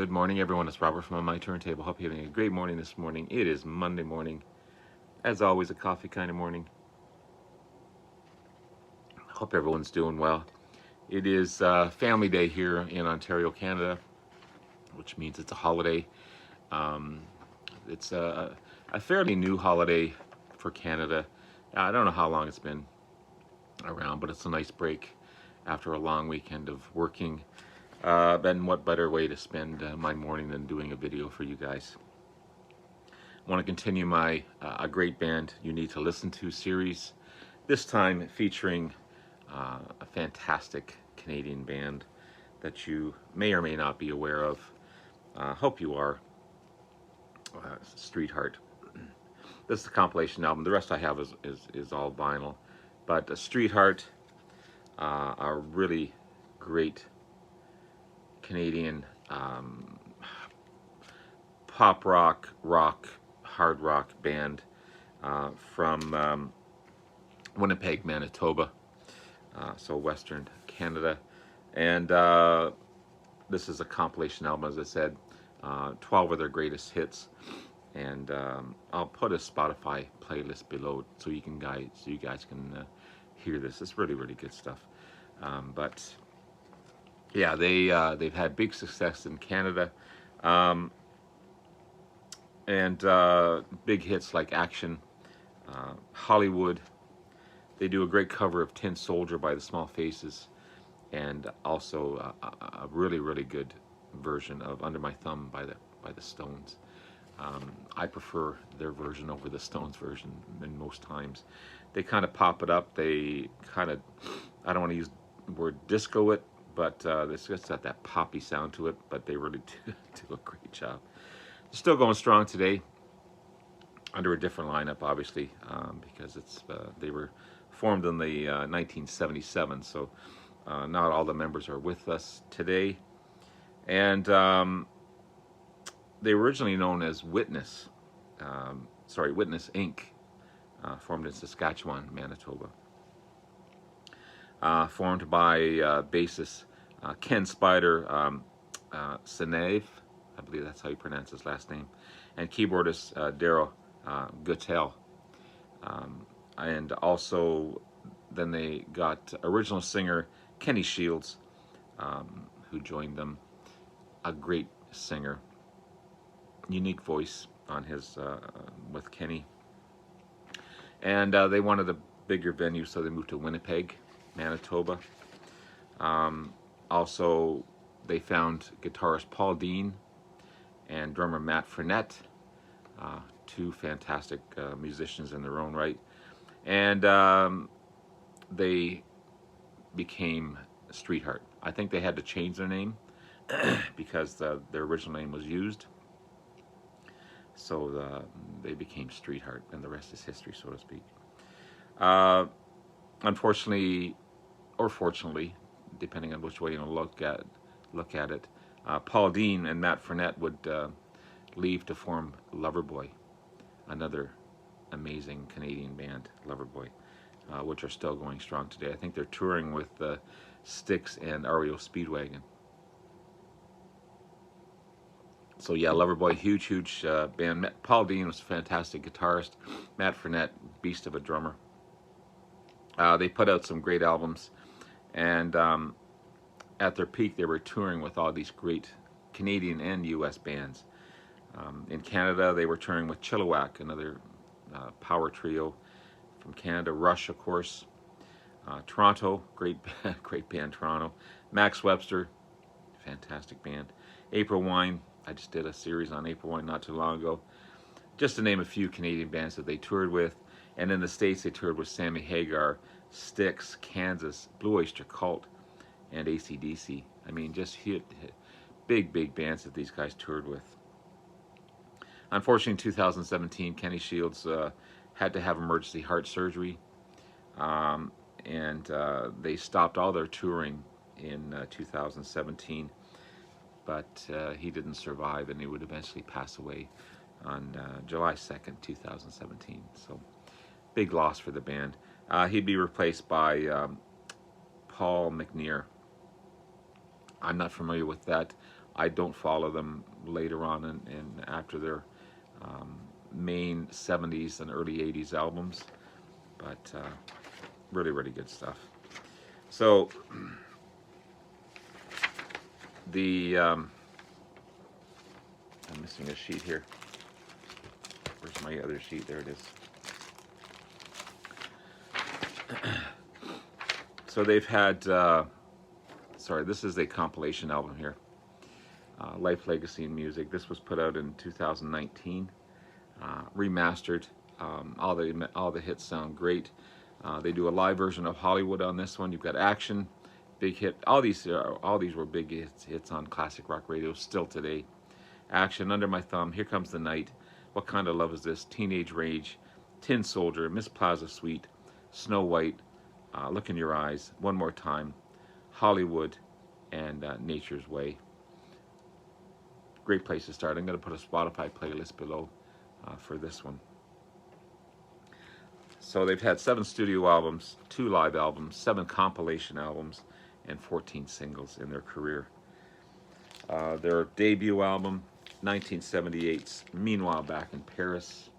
Good morning, everyone. It's Robert from On My Turntable. Hope you're having a great morning this morning. It is Monday morning. As always, a coffee kind of morning. Hope everyone's doing well. It is Family Day here in Ontario, Canada, which means it's a holiday. Um, it's a fairly new holiday for Canada. I don't know how long it's been around, but it's a nice break after a long weekend of working. And what better way to spend my morning than doing a video for you guys? I want to continue my A Great Band You Need to Listen To series, this time featuring a fantastic Canadian band that you may or may not be aware of. Hope you are. Streetheart. This is the compilation album. The rest I have is all vinyl. But Streetheart, a really great Canadian pop rock, hard rock band from Winnipeg, Manitoba, so Western Canada. And this is a compilation album, as I said, 12 of their greatest hits. And I'll put a Spotify playlist below so you guys can hear this. It's really, really good stuff. But yeah, they've had big success in Canada, and big hits like Action, Hollywood. They do a great cover of Tin Soldier by the Small Faces, and also a really, really good version of Under My Thumb by the Stones. I prefer their version over the Stones version than most times. They kind of pop it up. They kind of, I don't want to use the word disco it, but it's just got that poppy sound to it, but they really do a great job. They're still going strong today, under a different lineup, obviously, because they were formed in the 1977, so not all the members are with us today. And they were originally known as Witness Inc., formed in Saskatchewan, Manitoba. Formed by bassist Ken Spider Senave, I believe that's how you pronounce his last name, and keyboardist Daryl Guttel. And also then they got original singer Kenny Shields, who joined them. A great singer, unique voice on his with Kenny. And they wanted a bigger venue, so they moved to Winnipeg, Manitoba. Also, they found guitarist Paul Dean and drummer Matt Frenette, two fantastic musicians in their own right. And they became Streetheart. I think they had to change their name because their original name was used. So they became Streetheart, and the rest is history, so to speak. Unfortunately, or fortunately, depending on which way you look at it, Paul Dean and Matt Frenette would leave to form Loverboy, another amazing Canadian band, Loverboy, which are still going strong today. I think they're touring with Styx and REO Speedwagon. So yeah, Loverboy, huge band. Paul Dean was a fantastic guitarist. Matt Frenette, beast of a drummer. They put out some great albums, and at their peak, they were touring with all these great Canadian and U.S. bands. In Canada, they were touring with Chilliwack, another power trio from Canada. Rush, of course. Toronto, great band, Toronto. Max Webster, fantastic band. April Wine, I just did a series on April Wine not too long ago. Just to name a few Canadian bands that they toured with. And in the States, they toured with Sammy Hagar, Styx, Kansas, Blue Oyster Cult, and AC/DC. I mean, just big bands that these guys toured with. Unfortunately, in 2017, Kenny Shields had to have emergency heart surgery, and they stopped all their touring in 2017. But he didn't survive, and he would eventually pass away on July 2nd, 2017. So, big loss for the band. He'd be replaced by Paul McNear. I'm not familiar with that I don't follow them later on in after their main 70s and early 80s albums, but really, really good stuff. So the I'm missing a sheet here. Where's my other sheet? There it is. So they've had, sorry, this is a compilation album here. Life, Legacy, and Music. This was put out in 2019, remastered. All the hits sound great. They do a live version of Hollywood on this one. You've got Action, big hit. All these were big hits on classic rock radio still today. Action, Under My Thumb, Here Comes the Night, What Kind of Love Is This, Teenage Rage, Tin Soldier, Miss Plaza Suite, Snow White, Look in Your Eyes, One More Time, Hollywood, and Nature's Way. Great place to start. I'm going to put a Spotify playlist below for this one. So they've had 7 studio albums, 2 live albums, 7 compilation albums, and 14 singles in their career. Their debut album, 1978's Meanwhile Back in Paris.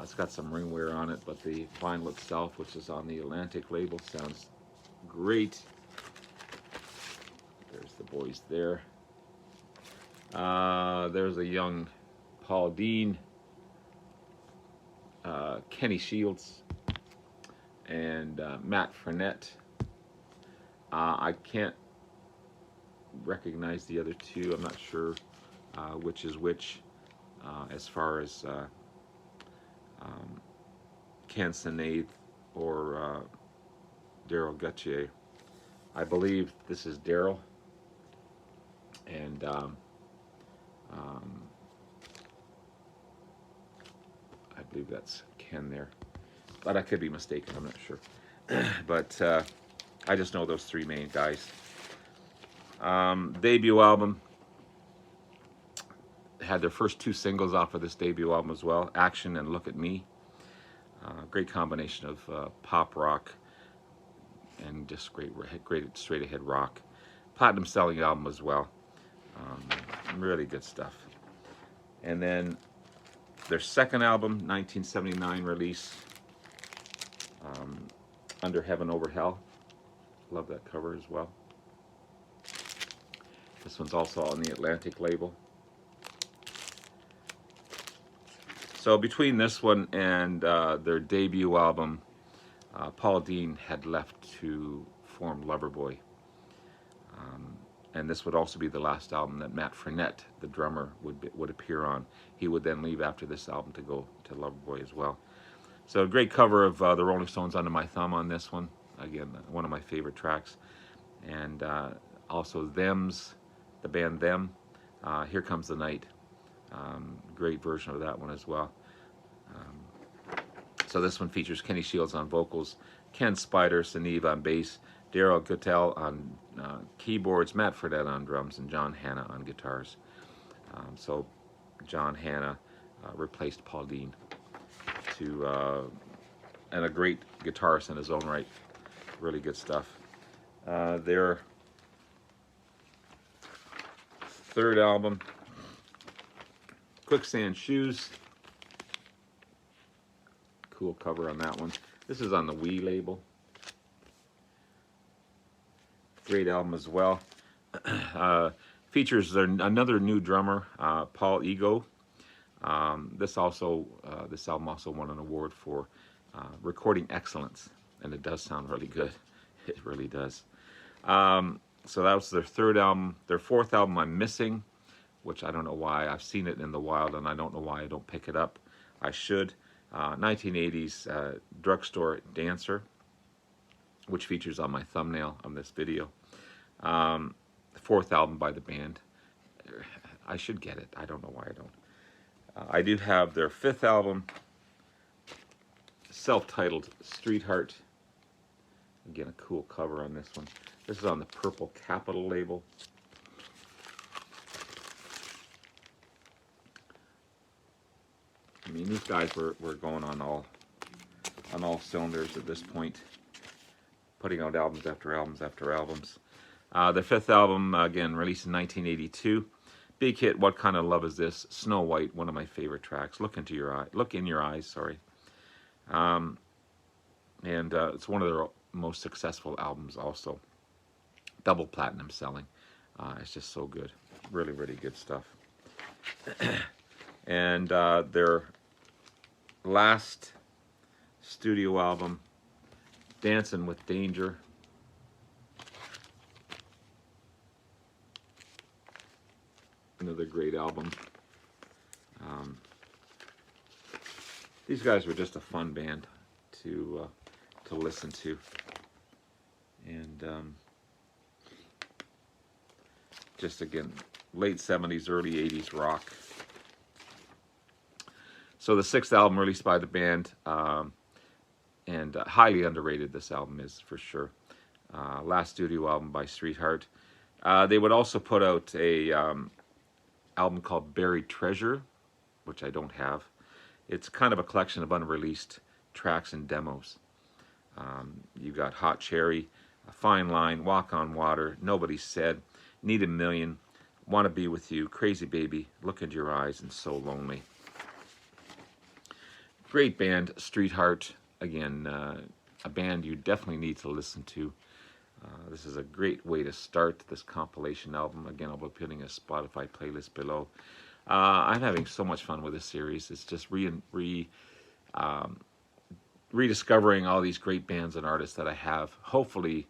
It's got some ringware on it, but the vinyl itself, which is on the Atlantic label, sounds great. There's the boys there. There's a young Paul Dean, Kenny Shields, and Matt Frenette. I can't recognize the other two. I'm not sure which is which as far as Ken Sinead or Daryl Gauthier. I believe this is Daryl, and I believe that's Ken there, but I could be mistaken. I'm not sure. But I just know those 3 main guys. Debut album. Had their first 2 singles off of this debut album as well, Action and Look at Me. Great combination of pop rock and just great straight ahead rock. Platinum selling album as well. Really good stuff. And then their second album, 1979 release, Under Heaven Over Hell. Love that cover as well. This one's also on the Atlantic label. So between this one and their debut album, Paul Dean had left to form Loverboy. And this would also be the last album that Matt Frenette, the drummer, would appear on. He would then leave after this album to go to Loverboy as well. So a great cover of the Rolling Stones' Under My Thumb on this one. Again, one of my favorite tracks. And also Them's, the band Them, Here Comes the Night. Great version of that one as well. So this one features Kenny Shields on vocals, Ken Spider Sinead on bass, Daryl Gauthier on keyboards, Matt Frenette on drums, and John Hanna on guitars. So John Hanna replaced Paul Dean, and a great guitarist in his own right. Really good stuff. Their third album, Quicksand Shoes. Cool cover on that one. This is on the Wii label. Great album as well. Features another new drummer, Paul Ego. This album also won an award for recording excellence, and it does sound really good. It really does. So that was their third album. Their fourth album I'm missing, which I don't know why. I've seen it in the wild, and I don't know why I don't pick it up. I should. 1980s Drugstore Dancer, which features on my thumbnail on this video. The fourth album by the band. I should get it. I don't know why I don't. I do have their fifth album, self-titled Streetheart. Again, a cool cover on this one. This is on the Purple Capital label. I mean, these guys were going on all cylinders at this point, putting out albums after albums after albums. Their fifth album, again, released in 1982. Big hit, What Kind of Love Is This? Snow White, one of my favorite tracks. Look into your eye. Look in your eyes, sorry. And it's one of their most successful albums also. Double platinum selling. It's just so good. Really, really good stuff. And their last studio album, Dancing with Danger. Another great album. These guys were just a fun band to listen to, and just again, late 70s, early 80s rock. So the sixth album released by the band, and highly underrated this album is for sure. Last studio album by Streetheart. They would also put out a album called Buried Treasure, which I don't have. It's kind of a collection of unreleased tracks and demos. You got Hot Cherry, A Fine Line, Walk on Water, Nobody Said, Need a Million, Wanna Be With You, Crazy Baby, Look Into Your Eyes, and So Lonely. Great band, Streetheart. Again, a band you definitely need to listen to. This is a great way to start this compilation album. Again, I'll be putting a Spotify playlist below. I'm having so much fun with this series. It's just rediscovering all these great bands and artists that I have, hopefully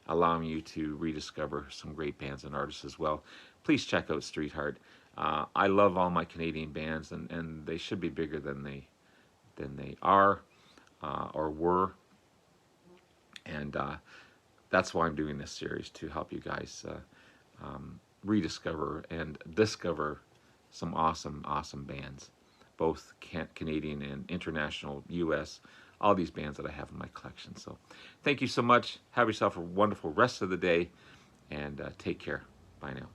allowing you to rediscover some great bands and artists as well. Please check out Streetheart. I love all my Canadian bands, and they should be bigger than they are or were. And that's why I'm doing this series, to help you guys rediscover and discover some awesome, awesome bands, both Canadian and international, US, all these bands that I have in my collection. So thank you so much. Have yourself a wonderful rest of the day, and take care. Bye now.